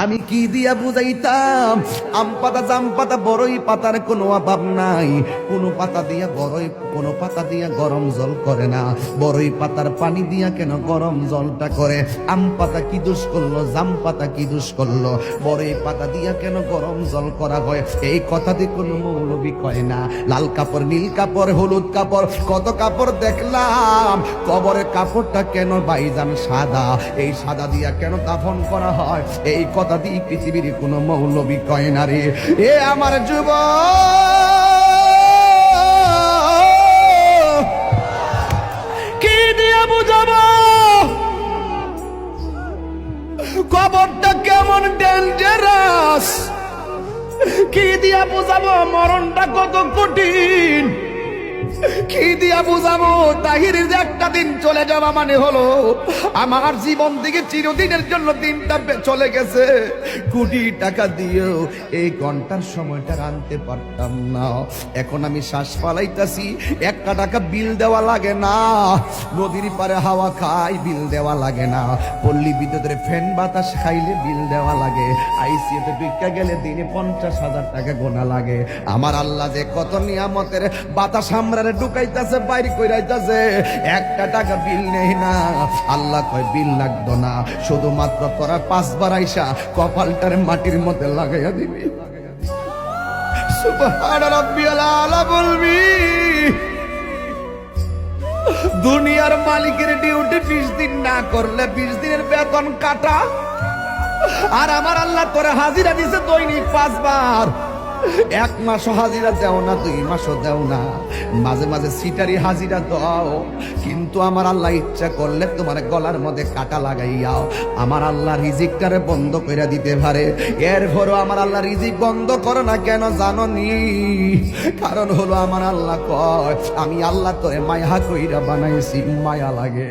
আমি কি দিয়া বুঝাইতাম? আম পাতা, জাম পাতা, বড়ই পাতার কোনো অভাব নাই। কোনো পাতা দিয়া বড়ই, কোনো পাতা দিয়া গরম জল করে না। বড়ই পাতার পানি দিয়া কেন গরম জলটা করে? আম পাতা কি দোষ করলো? জাম পাতা কি দোষ করলো? বড়ই পাতা দিয়া কেন গরম জল করা হয়? এই কথা দিয়ে কোনো মৌলবি কয় না। লাল কাপড়, নীল কাপড়, হলুদ কাপড়, কত কাপড় দেখলাম। কবরের কাপড়টা কেন ভাইজান সাদা? এই সাদা দিয়া কেন কাফন করা হয়? এই কথা দিয়ে পৃথিবীর কোনো মৌলবি কয় না রে। এ আমার যুবক, কি দিয়া বুঝাবো কবরটা কেমন ডেঞ্জারাস? কি দিয়া বুঝাবো মরণটা কত কঠিন? কি দিয়া বুঝাবো তাহিরের যে একটা দিন চলে যাওয়া মানে হলো আমার জীবন থেকে চিরদিনের জন্য দিনটা চলে গেছে। কোটি টাকা দিয়েও এই ঘন্টার সময়টা আনতে পারতাম না। এখন আমি শ্বাস ফালাইতাছি, 1 টাকা বিল দেওয়া লাগে না। নদীর পারে হাওয়া খাই, বিল দেওয়া লাগে না। পল্লী বিদ্যুতের ফ্যান বাতাস খাইলে বিল দেওয়া লাগে। আইসিইউতে ঢুকে গেলে দিনে 50,000 টাকা গোনা লাগে। আমার আল্লাহ যে কত নিয়ামতের বাতাস আমরা ঢুকাইতেছে, বাইরে কইরাইতেছে, 1 টাকা বিল নেই না। আল্লাহ কয় বিল লাগতো না, শুধুমাত্র তোরা 5 বার আইসা কপালটার মাটির মধ্যে লাগাইয়া দিবি। সুবহান রাব্বিয়াল আলা বলবি। দুনিয়ার মালিকের ডিউটি 20 দিন না করলে 20 দিনের বেতন কাটা। আর আমার আল্লাহ তোরা হাজিরা দিছে দৈনিক 5 বার। 1 মাসও হাজিরা দেও না, 2 মাসও দেও না, মাঝে মাঝে সিটারি হাজিরা দাও। কিন্তু আমার আল্লাহ ইচ্ছা করলে তোমার গলার মধ্যে কাটা লাগাইয়াও আমার আল্লাহ রিজিকটারে বন্ধ করে দিতে পারে। এরপরও আমার আল্লাহ রিজিক বন্ধ করো না কেন জানো নি? কারণ হলো আমার আল্লাহ কয় আমি আল্লাহ তোরে মায়া কইরা বানাইছি, মায়া লাগে।